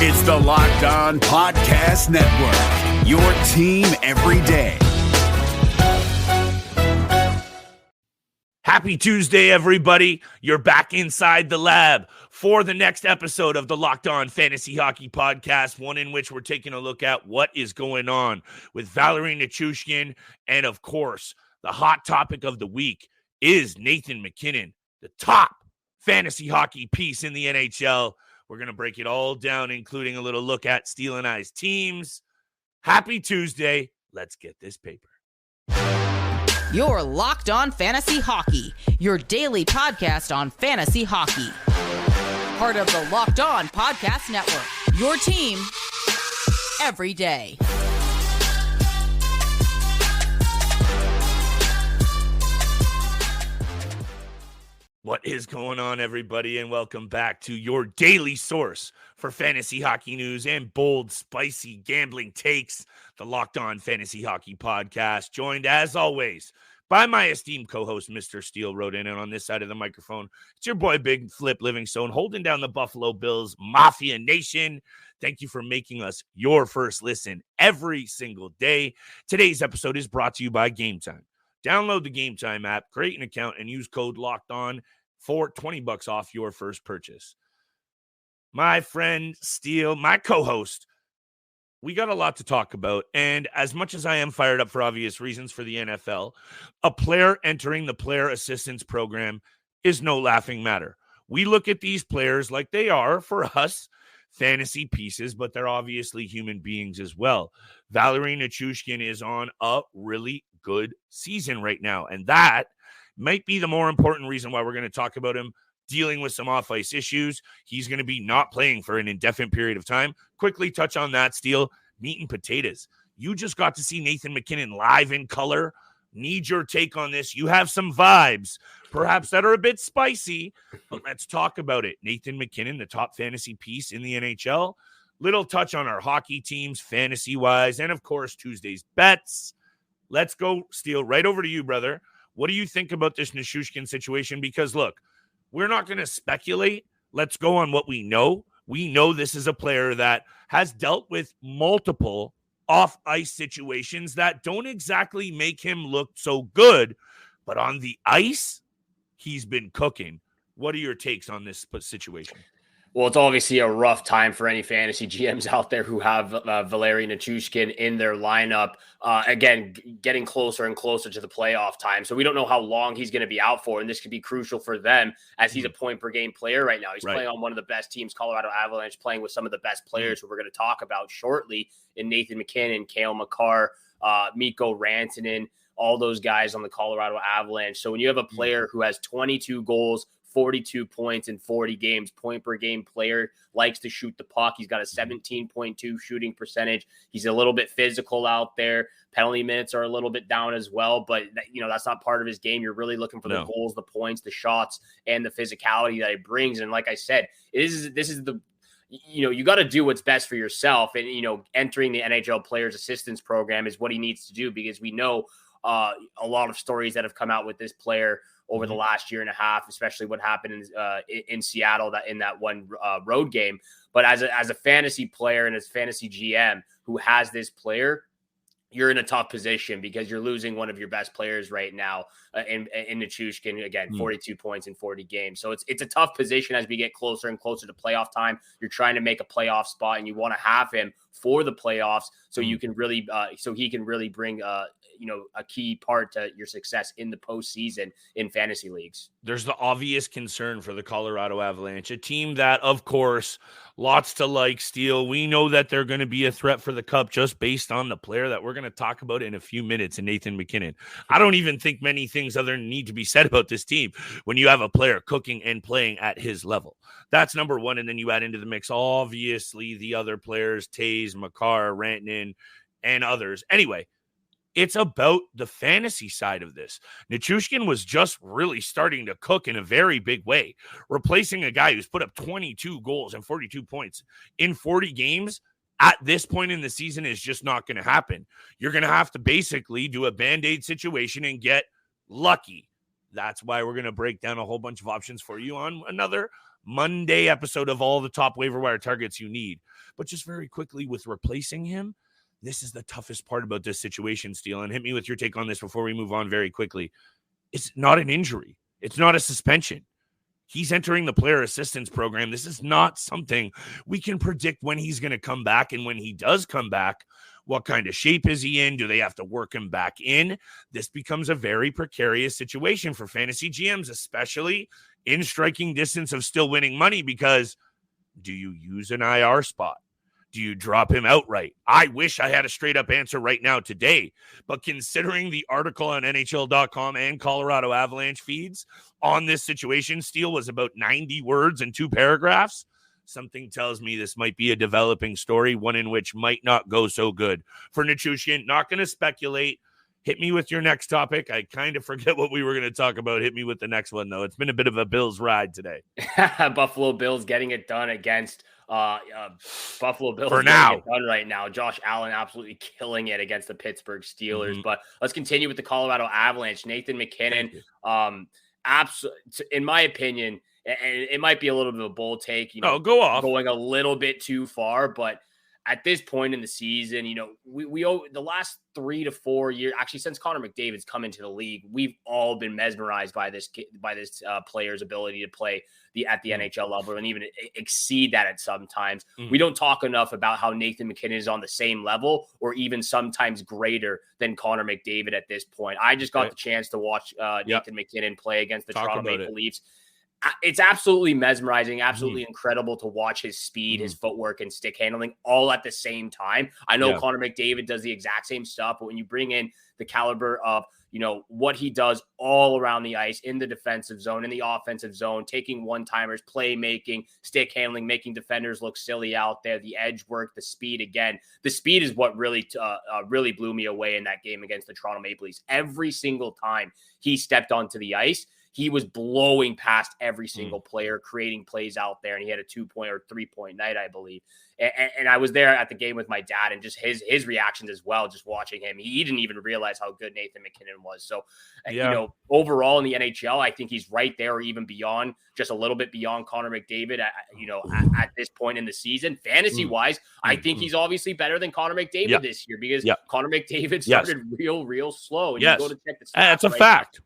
It's the Locked On Podcast Network, your team every day. Happy Tuesday, everybody. You're back inside the lab for the next episode of the Locked On Fantasy Hockey Podcast, one in which we're taking a look at what is going on with Valeri Nichushkin. And, of course, the hot topic of the week is Nathan MacKinnon, the top fantasy hockey piece in the NHL. We're going to break it all down, including a little look at Steele and I's teams. Happy Tuesday. Let's get this paper. You're Locked On Fantasy Hockey, your daily podcast on fantasy hockey. Part of the Locked On Podcast Network, your team every day. What is going on, everybody, and welcome back to your daily source for fantasy hockey news and bold, spicy gambling takes, the Locked On Fantasy Hockey Podcast, joined, as always, by my esteemed co-host, Mr. Steele Rodin, and on this side of the microphone, it's your boy, Big Flip Livingstone, holding down the Buffalo Bills Mafia Nation. Thank you for making us your first listen every single day. Today's episode is brought to you by Game Time. Download the Game Time app, create an account, and use code LOCKEDON for $20 off your first purchase. My friend Steele, my co-host, we got a lot to talk about, and as much as I am fired up for obvious reasons for the NFL, a player entering the Player Assistance Program is no laughing matter. We look at these players like they are, for us, fantasy pieces, but they're obviously human beings as well. Valeri Nichushkin is on a really good season right now, and that might be the more important reason why we're going to talk about him dealing with some off-ice issues. He's going to be not playing for an indefinite period of time. Quickly touch on that, Steele. Meat and potatoes. You just got to see Nathan MacKinnon live in color. Need your take on this. You have some vibes, perhaps that are a bit spicy, but let's talk about it. Nathan MacKinnon, the top fantasy piece in the NHL. Little touch on our hockey teams, fantasy-wise, and, of course, Tuesday's bets. Let's go, Steele, right over to you, brother. What do you think about this Nichushkin situation? Because, look, we're not going to speculate. Let's go on what we know. We know this is a player that has dealt with multiple off-ice situations that don't exactly make him look so good. But on the ice, he's been cooking. What are your takes on this situation? Well, it's obviously a rough time for any fantasy GMs out there who have Valeri Nichushkin in their lineup. Again, getting closer and closer to the playoff time. So we don't know how long he's going to be out for, and this could be crucial for them as he's a point-per-game player right now. He's playing on one of the best teams, Colorado Avalanche, playing with some of the best players who we're going to talk about shortly in Nathan MacKinnon, Cale Makar, Mikko Rantanen, all those guys on the Colorado Avalanche. So when you have a player who has 22 goals, 42 points in 40 games, point-per-game player, likes to shoot the puck. He's got a 17.2 shooting percentage. He's a little bit physical out there. Penalty minutes are a little bit down as well, but that's not part of his game. You're really looking for the goals, the points, the shots, and the physicality that he brings. And like I said, this is the you got to do what's best for yourself. And, entering the NHL Players Assistance Program is what he needs to do, because we know a lot of stories that have come out with this player over the last year and a half, especially what happened in Seattle in that one road game. But as a fantasy player and as fantasy GM who has this player, you're in a tough position because you're losing one of your best players right now in Nichushkin. Again, 42 points in 40 games. So it's a tough position as we get closer and closer to playoff time. You're trying to make a playoff spot, and you want to have him for the playoffs so you can really so he can really bring a key part to your success in the postseason in fantasy leagues. There's the obvious concern for the Colorado Avalanche, a team that, of course, lots to like, Steele. We know that they're going to be a threat for the cup just based on the player that we're going to talk about in a few minutes, in Nathan MacKinnon. I don't even think many things other need to be said about this team when you have a player cooking and playing at his level. That's number one. And then you add into the mix, obviously, the other players, Taze, Makar, Rantanen, and others. Anyway, it's about the fantasy side of this. Nichushkin was just really starting to cook in a very big way, replacing a guy who's put up 22 goals and 42 points in 40 games. At this point in the season is just not going to happen. You're going to have to basically do a Band-Aid situation and get lucky. That's why we're going to break down a whole bunch of options for you on another Monday episode of all the top waiver wire targets you need. But just very quickly with replacing him, this is the toughest part about this situation, Steele. And hit me with your take on this before we move on very quickly. It's not an injury. It's not a suspension. He's entering the player assistance program. This is not something we can predict when he's going to come back. And when he does come back, what kind of shape is he in? Do they have to work him back in? This becomes a very precarious situation for fantasy GMs, especially in striking distance of still winning money, because do you use an IR spot? Do you drop him outright? I wish I had a straight up answer right now today, but considering the article on NHL.com and Colorado Avalanche feeds on this situation, Steele was about 90 words and 2 paragraphs. Something tells me this might be a developing story, one in which might not go so good for Nichushkin. Not going to speculate. Hit me with your next topic. I kind of forget what we were going to talk about. Hit me with the next one, though. It's been a bit of a Bills ride today. Buffalo Bills getting it done against Buffalo Bills for now. It done right now. Josh Allen absolutely killing it against the Pittsburgh Steelers. But let's continue with the Colorado Avalanche. Nathan MacKinnon, in my opinion, and it might be a little bit of a bold take, go off, going a little bit too far, but at this point in the season, we owe the last 3 to 4 years, actually since Connor McDavid's come into the league, we've all been mesmerized by this player's ability to play at the NHL level and even exceed that at sometimes. We don't talk enough about how Nathan MacKinnon is on the same level or even sometimes greater than Connor McDavid at this point. I just got the chance to watch Nathan MacKinnon play against the Toronto Maple Leafs. It's absolutely mesmerizing, absolutely incredible to watch his speed, his footwork, and stick handling all at the same time. I know Connor McDavid does the exact same stuff, but when you bring in the caliber of, what he does all around the ice, in the defensive zone, in the offensive zone, taking one-timers, playmaking, stick handling, making defenders look silly out there, the edge work, the speed, again. The speed is what really blew me away in that game against the Toronto Maple Leafs. Every single time he stepped onto the ice, he was blowing past every single player, creating plays out there, and he had a 2-point or 3-point night, I believe. And I was there at the game with my dad, and just his reactions as well, just watching him. He didn't even realize how good Nathan MacKinnon was. So, overall in the NHL, I think he's right there or even beyond, just a little bit beyond Connor McDavid, at this point in the season. Fantasy-wise, I think he's obviously better than Connor McDavid this year because Connor McDavid started real slow. And you go to check the stats, that's a fact.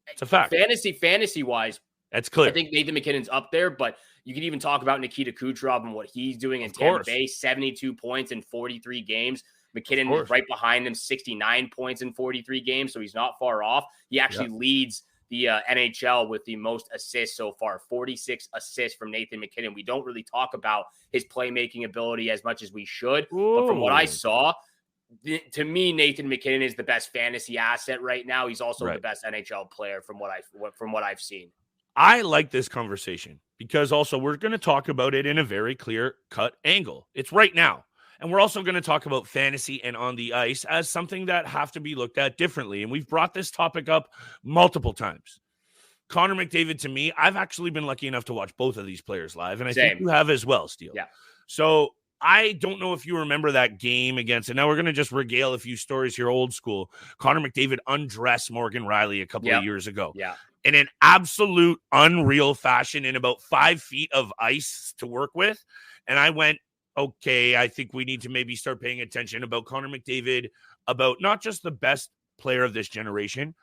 It's a fact. Fantasy-wise, that's clear. I think Nathan MacKinnon's up there, but you can even talk about Nikita Kucherov and what he's doing in Tampa Bay, 72 points in 43 games. MacKinnon is right behind him, 69 points in 43 games, so he's not far off. He actually leads the NHL with the most assists so far, 46 assists from Nathan MacKinnon. We don't really talk about his playmaking ability as much as we should, but from what I saw, to me, Nathan MacKinnon is the best fantasy asset right now. He's also the best NHL player from what I've seen. I like this conversation because also we're going to talk about it in a very clear-cut angle. It's right now. And we're also going to talk about fantasy and on the ice as something that have to be looked at differently. And we've brought this topic up multiple times. Connor McDavid, to me, I've actually been lucky enough to watch both of these players live. And I think you have as well, Steele. Yeah. So I don't know if you remember that game against, and now we're going to just regale a few stories here, old school. Connor McDavid undressed Morgan Riley a couple of years ago. Yeah. In an absolute unreal fashion, in about 5 feet of ice to work with. And I went, okay, I think we need to maybe start paying attention about Connor McDavid, about not just the best player of this generation,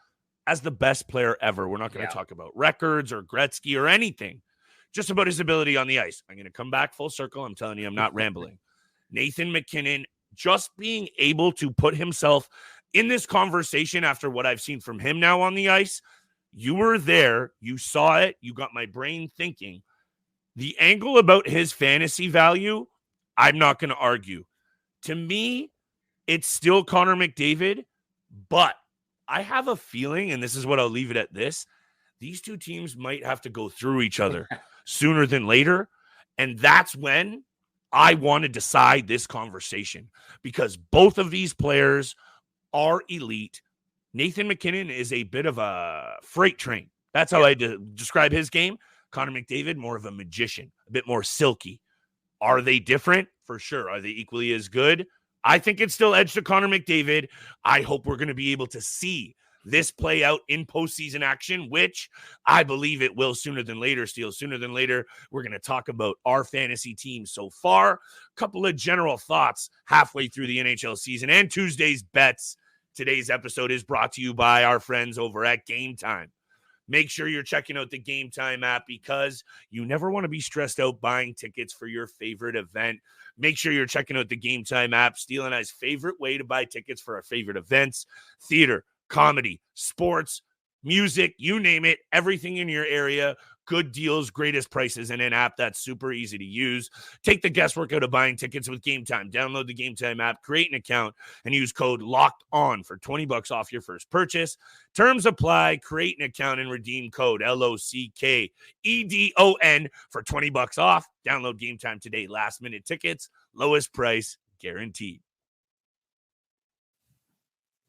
as the best player ever. We're not going to talk about records or Gretzky or anything. Just about his ability on the ice. I'm going to come back full circle. I'm telling you, I'm not rambling. Nathan MacKinnon just being able to put himself in this conversation after what I've seen from him now on the ice. You were there. You saw it. You got my brain thinking. The angle about his fantasy value, I'm not going to argue. To me, it's still Connor McDavid, but I have a feeling, and this is what I'll leave it at this, these two teams might have to go through each other sooner than later. And that's when I want to decide this conversation, because both of these players are elite. Nathan MacKinnon is a bit of a freight train. That's how I describe his game. Connor McDavid, more of a magician, a bit more silky. Are they different? For sure. Are they equally as good? I think it's still edge to Connor McDavid. I hope we're going to be able to see this play out in postseason action, which I believe it will sooner than later, Steele. Sooner than later, we're going to talk about our fantasy team so far. A couple of general thoughts halfway through the NHL season and Tuesday's bets. Today's episode is brought to you by our friends over at Game Time. Make sure you're checking out the Game Time app because you never want to be stressed out buying tickets for your favorite event. Make sure you're checking out the Game Time app, Steele and I's favorite way to buy tickets for our favorite events, theater, comedy, sports, music, you name it, everything in your area. Good deals, greatest prices, and an app that's super easy to use. Take the guesswork out of buying tickets with Game Time. Download the Game Time app, create an account, and use code LOCKEDON for $20 off your first purchase. Terms apply. Create an account and redeem code LOCKEDON for $20 off. Download Game Time today. Last minute tickets, lowest price guaranteed.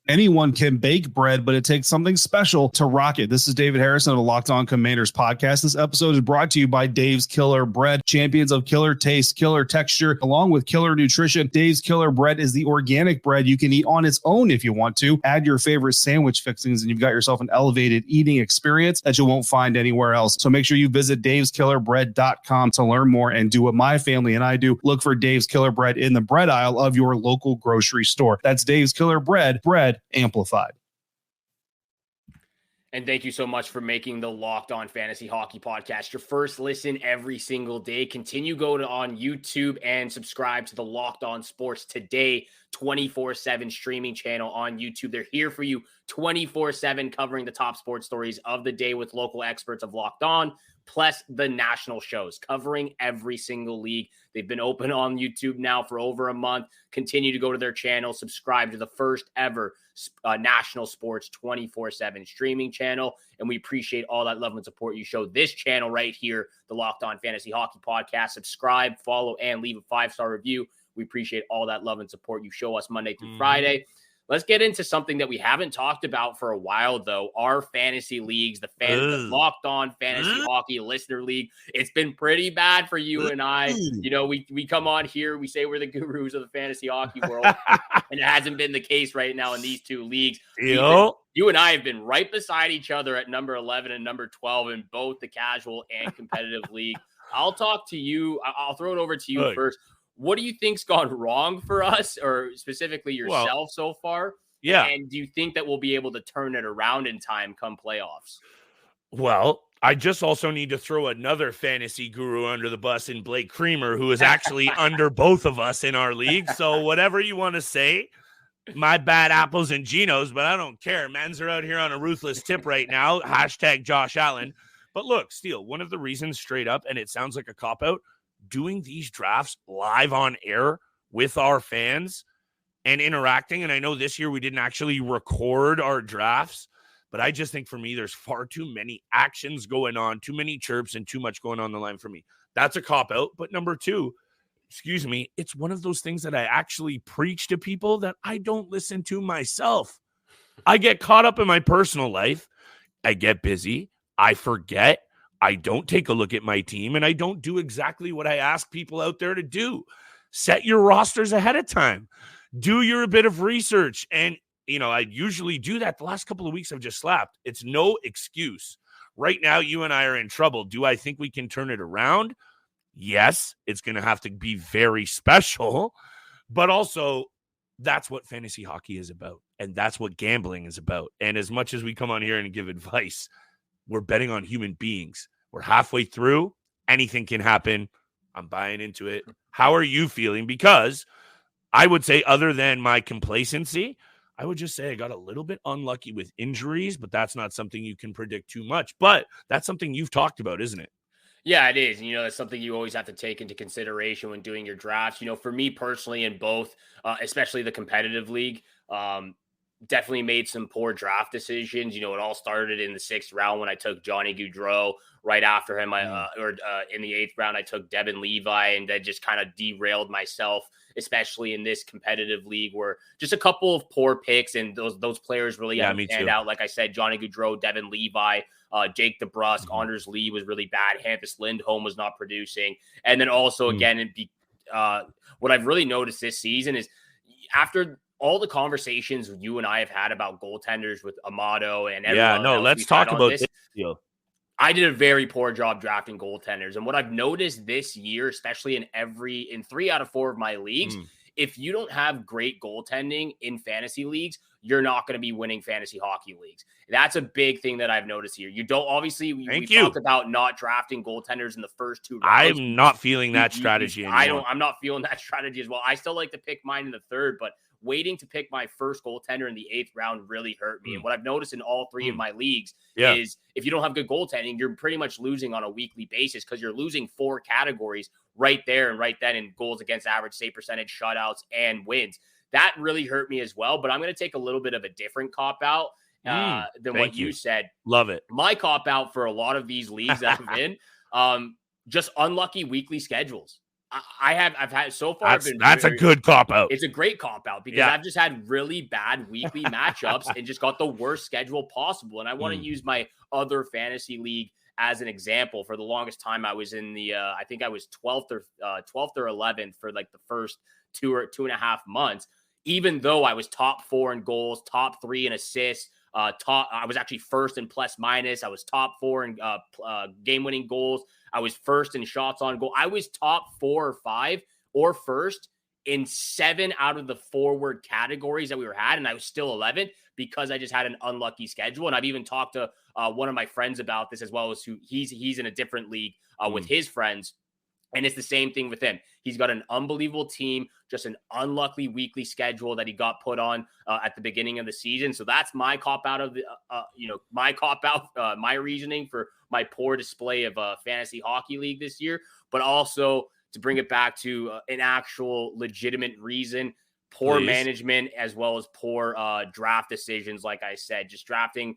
Anyone can bake bread, but it takes something special to rock it. This is David Harrison of the Locked On Commanders podcast. This episode is brought to you by Dave's Killer Bread, champions of killer taste, killer texture, along with killer nutrition. Dave's Killer Bread is the organic bread you can eat on its own if you want to. Add your favorite sandwich fixings, and you've got yourself an elevated eating experience that you won't find anywhere else. So make sure you visit daveskillerbread.com to learn more and do what my family and I do. Look for Dave's Killer Bread in the bread aisle of your local grocery store. That's Dave's Killer Bread amplified. And thank you so much for making the Locked On Fantasy Hockey Podcast your first listen every single day. Continue going on YouTube and subscribe to the Locked On Sports Today 24/7 streaming channel on YouTube. They're here for you 24/7, covering the top sports stories of the day with local experts of Locked On, plus the national shows covering every single league. They've been open on YouTube now for over a month. Continue to go to their channel, subscribe to the first ever national sports 24/7 streaming channel. And we appreciate all that love and support you show this channel right here, the Locked On Fantasy Hockey Podcast. Subscribe, follow, and leave a 5-star review. We appreciate all that love and support you show us Monday through Friday. Let's get into something that we haven't talked about for a while, though. Our fantasy leagues, the Locked On Fantasy Hockey Listener League. It's been pretty bad for you and I. You know, we come on here, we say we're the gurus of the fantasy hockey world, and it hasn't been the case right now in these two leagues. You and I have been right beside each other at number 11 and number 12 in both the casual and competitive league. I'll talk to you. I'll throw it over to you first. What do you think's gone wrong for us, or specifically yourself so far? Yeah. And do you think that we'll be able to turn it around in time come playoffs? Well, I just also need to throw another fantasy guru under the bus in Blake Creamer, who is actually under both of us in our league. So whatever you want to say, my bad apples and Genos, but I don't care. Men's are out here on a ruthless tip right now. Hashtag Josh Allen. But look, Steele, one of the reasons straight up, and it sounds like a cop-out, doing these drafts live on air with our fans and interacting. And I know this year we didn't actually record our drafts, but I just think for me, there's far too many actions going on, too many chirps, and too much going on the line for me. That's a cop-out. But number two, it's one of those things that I actually preach to people that I don't listen to myself. I get caught up in my personal life. I get busy. I forget. I don't take a look at my team, and I don't do exactly what I ask people out there to do. Set your rosters ahead of time. Do your bit of research. And, you know, I usually do that. The last couple of weeks I've just slapped. It's no excuse. Right now, you and I are in trouble. Do I think we can turn it around? Yes, it's going to have to be very special. But also, that's what fantasy hockey is about. And that's what gambling is about. And as much as we come on here and give advice, we're betting on human beings. We're halfway through. Anything can happen. I'm buying into it. How are you feeling? Because I would say, other than my complacency, I would just say I got a little bit unlucky with injuries, but that's not something you can predict too much. But that's something you've talked about, isn't it? Yeah, it is. And, you know, that's something you always have to take into consideration when doing your drafts. You know, for me personally, in both, especially the competitive league, definitely made some poor draft decisions. You know, it all started in the 6th round when I took Johnny Gaudreau. Right after him, in the 8th round, I took Devin Levi, and that just kind of derailed myself, especially in this competitive league where just a couple of poor picks, and those players really stand out. Like I said, Johnny Gaudreau, Devin Levi, Jake DeBrusk, Anders Lee was really bad. Hampus Lindholm was not producing. And then also, again, what I've really noticed this season is after all the conversations you and I have had about goaltenders with Amato and everyone else let's we've talk had on about this. this deal. I did a very poor job drafting goaltenders. And what I've noticed this year, especially in 3 out of 4 of my leagues, if you don't have great goaltending in fantasy leagues, you're not going to be winning fantasy hockey leagues. That's a big thing that I've noticed here. You don't, obviously, we talked about not drafting goaltenders in the first 2 rounds. I'm not feeling that strategy anymore. I'm not feeling that strategy as well. I still like to pick mine in the 3rd, but waiting to pick my first goaltender in the 8th round really hurt me. And what I've noticed in all 3 of my leagues is if you don't have good goaltending, you're pretty much losing on a weekly basis because you're losing 4 categories right there and right then in goals against average, save percentage, shutouts, and wins. That really hurt me as well. But I'm going to take a little bit of a different cop-out than what you said. Love it. My cop-out for a lot of these leagues that I'm in, just unlucky weekly schedules. I've had so far. That's a good cop out. It's a great cop out because I've just had really bad weekly matchups and just got the worst schedule possible. And I want to use my other fantasy league as an example. For the longest time, I was in the I think I was 12th or 11th for like the first 2 or 2.5 months. Even though I was top 4 in goals, top 3 in assists, I was actually first in plus minus. I was top 4 in game-winning goals. I was first in shots on goal. I was top 4 or 5 or first in 7 out of the forward categories that we had, and I was still 11th because I just had an unlucky schedule. And I've even talked to one of my friends about this as well, as who he's in a different league with his friends. And it's the same thing with him. He's got an unbelievable team, just an unlucky weekly schedule that he got put on at the beginning of the season. So that's my cop-out of the, my reasoning for my poor display of fantasy hockey league this year. But also to bring it back to an actual legitimate reason, poor management as well as poor draft decisions. Like I said, just drafting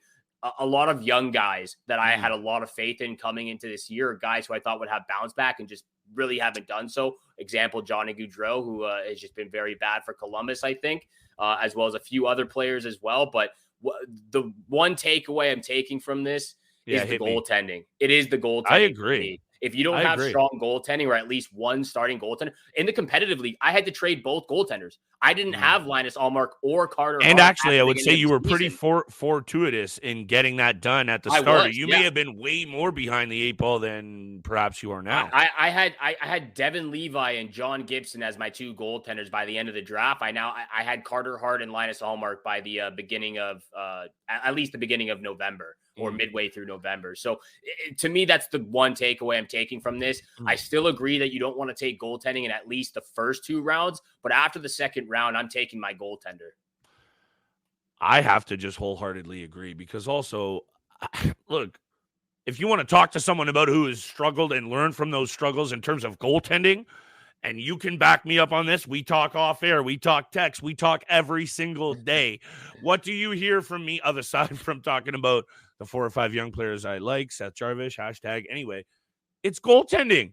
a lot of young guys that I had a lot of faith in coming into this year, guys who I thought would have bounce back and just really haven't done so. Example, Johnny Gaudreau, who has just been very bad for Columbus, I think, as well as a few other players as well. But the one takeaway I'm taking from this is the goaltending. It is the goaltending. I agree. If you don't have strong goaltending or at least one starting goaltender in the competitive league, I had to trade both goaltenders. I didn't have Linus Ullmark or Carter. And actually, I would say you were pretty fortuitous in getting that done at the start. You may have been way more behind the 8 ball than perhaps you are now. I had Devin Levi and John Gibson as my 2 goaltenders by the end of the draft. I had Carter Hart and Linus Ullmark by the beginning of at least the beginning of November. Or midway through November. So to me, that's the one takeaway I'm taking from this. I still agree that you don't want to take goaltending in at least the first 2 rounds, but after the 2nd round, I'm taking my goaltender. I have to just wholeheartedly agree because also, look, if you want to talk to someone about who has struggled and learned from those struggles in terms of goaltending, and you can back me up on this. We talk off air. We talk text. We talk every single day. What do you hear from me other side from talking about the 4 or 5 young players I like, Seth Jarvis, hashtag. Anyway, it's goaltending.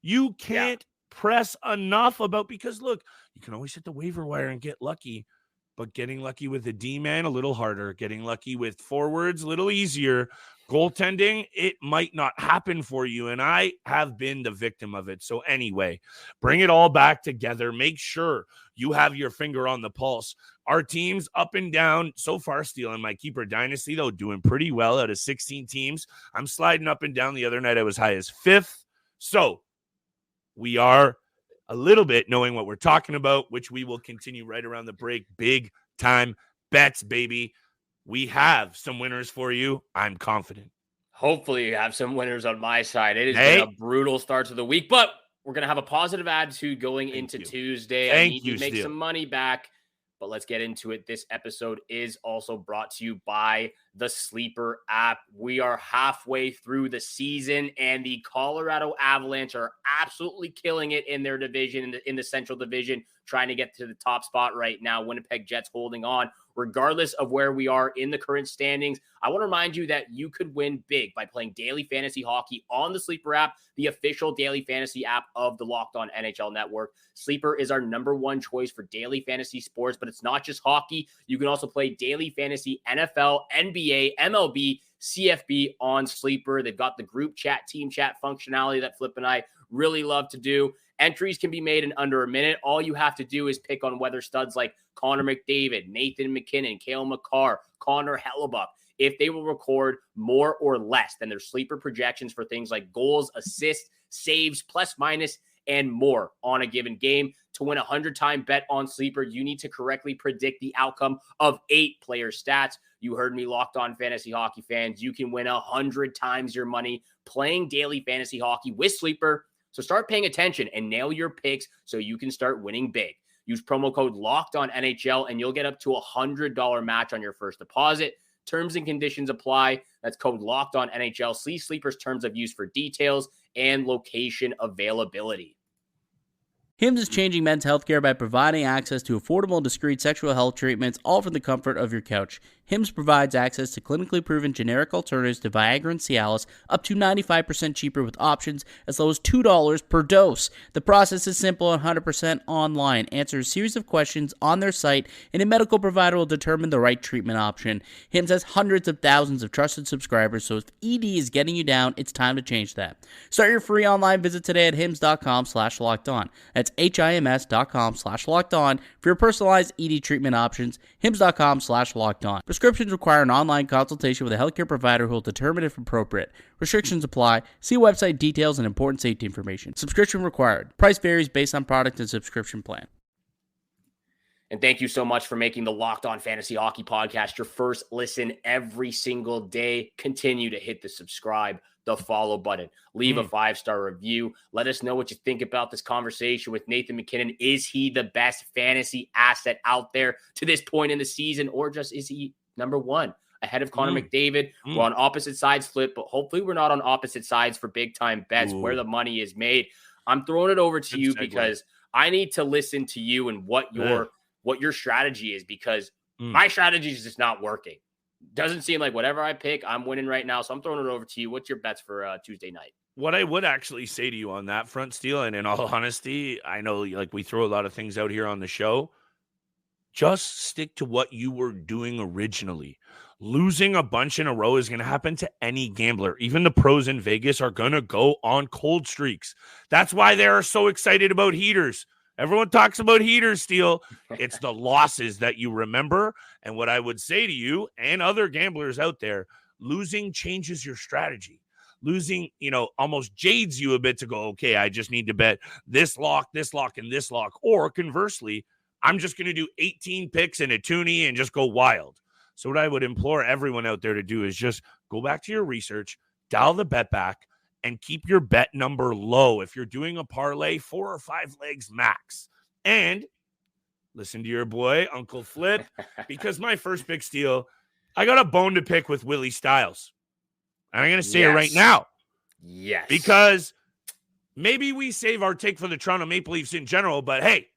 You can't press enough about, because look, you can always hit the waiver wire and get lucky, but getting lucky with the D-man, a little harder. Getting lucky with forwards, a little easier. Goaltending, it might not happen for you, and I have been the victim of it. So anyway, bring it all back together. Make sure you have your finger on the pulse. Our teams up and down, so far still in my keeper dynasty, though, doing pretty well out of 16 teams. I'm sliding up and down. The other night I was high as 5th. So we are a little bit knowing what we're talking about, which we will continue right around the break. Big time bets, baby. We have some winners for you. I'm confident. Hopefully you have some winners on my side. It has been a brutal start to the week, but we're going to have a positive attitude going into Tuesday. I need to make some money back, but let's get into it. This episode is also brought to you by the Sleeper app. We are halfway through the season, and the Colorado Avalanche are absolutely killing it in their division, in the Central Division, trying to get to the top spot right now. Winnipeg Jets holding on. Regardless of where we are in the current standings, I want to remind you that you could win big by playing daily fantasy hockey on the Sleeper app, the official daily fantasy app of the Locked On NHL Network. Sleeper is our #1 choice for daily fantasy sports, but it's not just hockey. You can also play daily fantasy NFL, NBA, MLB, CFB on Sleeper. They've got the group chat, team chat functionality that Flip and I really love to do. Entries can be made in under a minute. All you have to do is pick on whether studs like Connor McDavid, Nathan MacKinnon, Cale Makar, Connor Hellebuck, if they will record more or less than their sleeper projections for things like goals, assists, saves, plus minus, and more on a given game. To win a 100-time bet on sleeper, you need to correctly predict the outcome of 8 player stats. You heard me, Locked On Fantasy Hockey fans. You can win 100 times your money playing daily fantasy hockey with sleeper. So start paying attention and nail your picks so you can start winning big. Use promo code LOCKEDONNHL and you'll get up to $100 match on your first deposit. Terms and conditions apply. That's code LOCKEDONNHL. See Sleeper's terms of use for details and location availability. Hims is changing men's healthcare by providing access to affordable and discreet sexual health treatments, all from the comfort of your couch. Hims provides access to clinically proven generic alternatives to Viagra and Cialis, up to 95% cheaper with options as low as $2 per dose. The process is simple and 100% online. Answer a series of questions on their site, and a medical provider will determine the right treatment option. Hims has hundreds of thousands of trusted subscribers, so if ED is getting you down, it's time to change that. Start your free online visit today at hims.com/lockedon. That's HIMS.com/lockedon for your personalized ED treatment options. HIMS.com/lockedon. Prescriptions require an online consultation with a healthcare provider who will determine if appropriate. Restrictions apply. See website details and important safety information. Subscription required. Price varies based on product and subscription plan. And thank you so much for making the Locked On Fantasy Hockey Podcast your first listen every single day. Continue to hit the subscribe, the follow button. Leave a 5-star review. Let us know what you think about this conversation with Nathan MacKinnon. Is he the best fantasy asset out there to this point in the season, or just is he number one ahead of Connor McDavid? We're on opposite sides flip, but hopefully we're not on opposite sides for big-time bets where the money is made. I'm throwing it over to you because I need to listen to you and what your strategy is, because my strategy is just not working. Doesn't seem like whatever I pick, I'm winning right now. So I'm throwing it over to you. What's your bets for Tuesday night? What I would actually say to you on that front, Steele, and in all honesty, I know like we throw a lot of things out here on the show. Just stick to what you were doing originally. Losing a bunch in a row is going to happen to any gambler. Even the pros in Vegas are going to go on cold streaks. That's why they are so excited about heaters. Everyone talks about heaters, Steele. It's the losses that you remember. And what I would say to you and other gamblers out there, losing changes your strategy. Losing, almost jades you a bit to go, okay, I just need to bet this lock, and this lock. Or conversely, I'm just going to do 18 picks and a toonie and just go wild. So what I would implore everyone out there to do is just go back to your research, dial the bet back, and keep your bet number low. If you're doing a parlay, 4 or 5 legs max. And listen to your boy, Uncle Flip, because my first pick, Steele, I got a bone to pick with Willie Styles. And I'm going to say it right now. Yes. Because maybe we save our take for the Toronto Maple Leafs in general, but hey,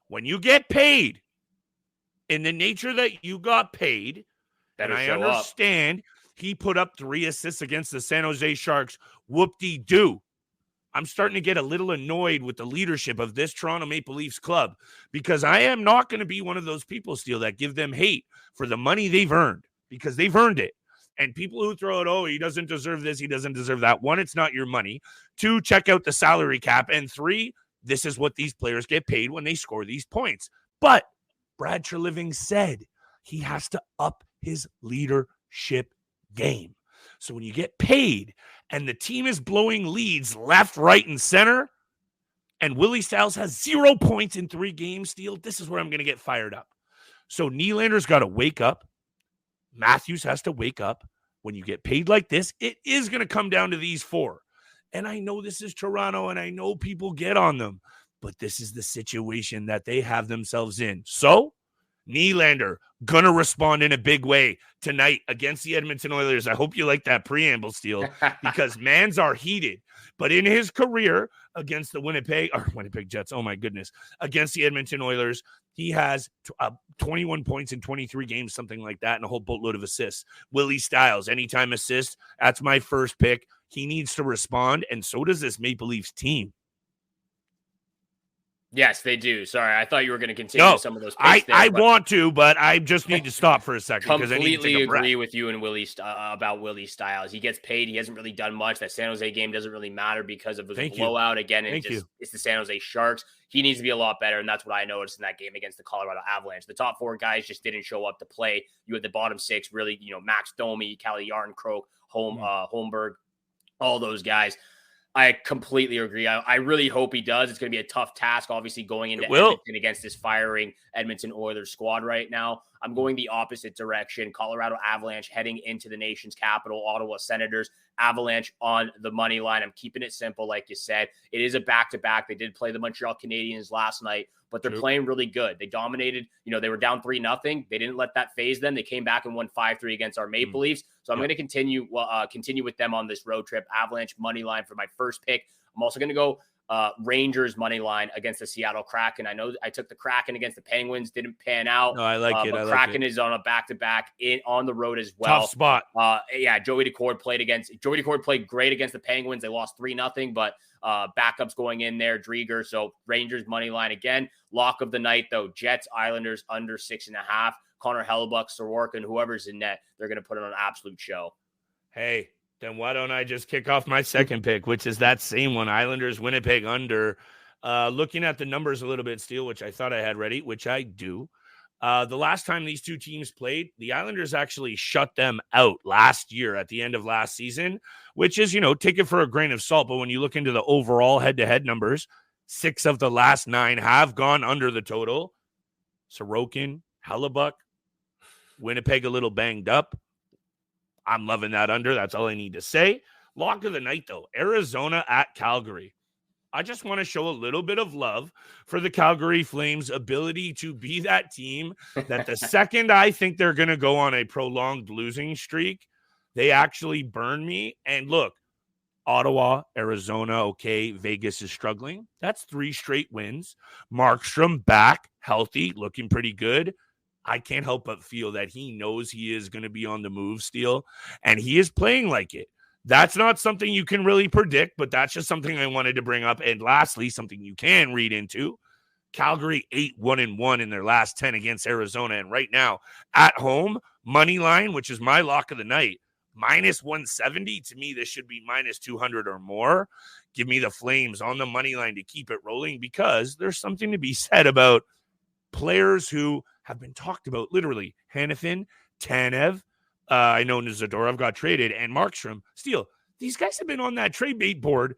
when you get paid in the nature that you got paid, and I understand he put up 3 assists against the San Jose Sharks, whoop-de-doo. I'm starting to get a little annoyed with the leadership of this Toronto Maple Leafs club, because I am not going to be one of those people, Steele, that give them hate for the money they've earned, because they've earned it. And people who throw it, oh, he doesn't deserve this, he doesn't deserve that. 1, it's not your money. 2, check out the salary cap. And 3, this is what these players get paid when they score these points. But Brad Treliving said he has to up his leadership game. So when you get paid and the team is blowing leads left, right, and center, and Willie Styles has 0 points in 3 games, Steele, this is where I'm going to get fired up. So Nylander's got to wake up. Matthews has to wake up. When you get paid like this, it is going to come down to these 4. And I know this is Toronto, and I know people get on them, but this is the situation that they have themselves in. So Nylander going to respond in a big way tonight against the Edmonton Oilers. I hope you like that preamble, Steele, because mans are heated. But in his career against the Winnipeg Jets, oh my goodness, against the Edmonton Oilers, he has 21 points in 23 games, something like that, and a whole boatload of assists. Willie Styles, anytime assist, that's my first pick. He needs to respond, and so does this Maple Leafs team. Yes, they do. Sorry, I thought you were going to continue some of those picks there. I want to, but I just need to stop for a second. Completely agree with you and about Willie Styles. He gets paid. He hasn't really done much. That San Jose game doesn't really matter because of his blowout. Again, it's the San Jose Sharks. He needs to be a lot better, and that's what I noticed in that game against the Colorado Avalanche. The top 4 guys just didn't show up to play. You had the bottom 6, really, Max Domi, Calle Yarncroke, Holmberg, all those guys. I completely agree. I really hope he does. It's going to be a tough task, obviously, going into Edmonton against this firing Edmonton Oilers squad right now. I'm going the opposite direction. Colorado Avalanche heading into the nation's capital, Ottawa Senators. Avalanche on the money line. I'm keeping it simple, like you said. It is a back-to-back. They did play the Montreal Canadiens last night, but they're playing really good. They dominated. They were down 3-0. They didn't let that phase them. They came back and won 5-3 against our Maple Leafs. So I'm going to continue with them on this road trip. Avalanche money line for my first pick. I'm also going to go Rangers money line against the Seattle Kraken. I know I took the Kraken against the Penguins, didn't pan out. No, I like it. But Kraken is on a back-to-back on the road as well. Tough spot. Joey Daccord played great against the Penguins. They lost 3-0, but backups going in there, Drieger. So Rangers money line again. Lock of the night though, Jets Islanders under 6.5. Connor Hellebuck, Sorokin, and whoever's in net, they're going to put on an absolute show. Hey, then why don't I just kick off my second pick, which is that same one, Islanders Winnipeg under. Looking at the numbers a little bit, Steele, which I thought I had ready, which I do. The last time these two teams played, the Islanders actually shut them out last year at the end of last season, which is, take it for a grain of salt. But when you look into the overall head-to-head numbers, 6 of the last 9 have gone under the total. Sorokin, Hellebuck, Winnipeg a little banged up. I'm loving that under. That's all I need to say. Lock of the night, though, Arizona at Calgary. I just want to show a little bit of love for the Calgary Flames' ability to be that team that the second I think they're going to go on a prolonged losing streak, they actually burn me. And look, Ottawa, Arizona, okay, Vegas is struggling. That's 3 straight wins. Markstrom back, healthy, looking pretty good. I can't help but feel that he knows he is going to be on the move, Steele, and he is playing like it. That's not something you can really predict, but that's just something I wanted to bring up. And lastly, something you can read into. Calgary 8-1-1 in their last 10 against Arizona. And right now, at home, money line, which is my lock of the night, -170. To me, this should be -200 or more. Give me the Flames on the money line to keep it rolling, because there's something to be said about players who have been talked about, literally. Hanifin, Tanev, I know Zadorov got traded, and Markstrom. Steele, these guys have been on that trade bait board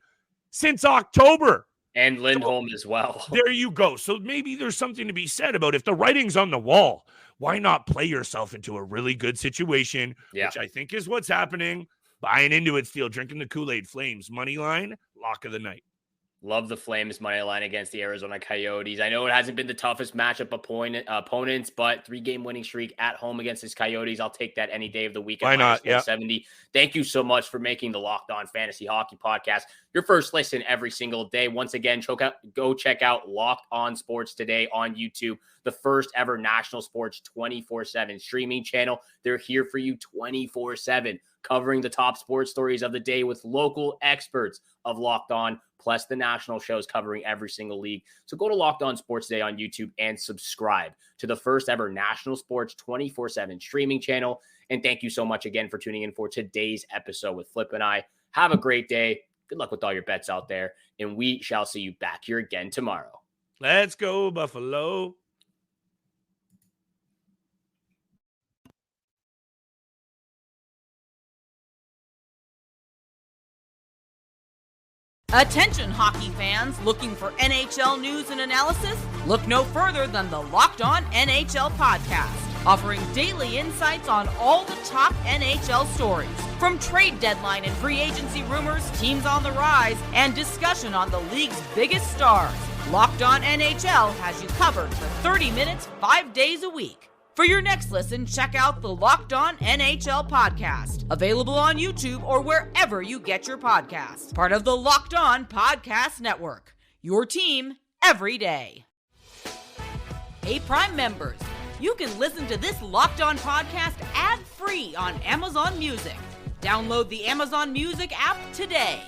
since October. And Lindholm as well. There you go. So maybe there's something to be said about, if the writing's on the wall, why not play yourself into a really good situation, which I think is what's happening. Buying into it, Steele, drinking the Kool-Aid. Flames, money line, lock of the night. Love the Flames money line against the Arizona Coyotes. I know it hasn't been the toughest matchup opponents, but 3-game winning streak at home against his Coyotes. I'll take that any day of the week. Why not? Yeah. 70. Thank you so much for making the Locked On Fantasy Hockey Podcast your first listen every single day. Once again, go check out Locked On Sports Today on YouTube, the first ever national sports 24/7 streaming channel. They're here for you 24/7, covering the top sports stories of the day with local experts of Locked On, plus the national shows covering every single league. So go to Locked On Sports Today on YouTube and subscribe to the first ever national sports 24/7 streaming channel. And thank you so much again for tuning in for today's episode with Flip and I. Have a great day. Good luck with all your bets out there. And we shall see you back here again tomorrow. Let's go, Buffalo. Attention hockey fans looking for NHL news and analysis? Look no further than the Locked On NHL podcast, offering daily insights on all the top NHL stories. From trade deadline and free agency rumors, teams on the rise, and discussion on the league's biggest stars, Locked On NHL has you covered for 30 minutes, 5 days a week. For your next listen, check out the Locked On NHL podcast, available on YouTube or wherever you get your podcasts. Part of the Locked On Podcast Network, your team every day. Hey, Prime members, you can listen to this Locked On podcast ad-free on Amazon Music. Download the Amazon Music app today.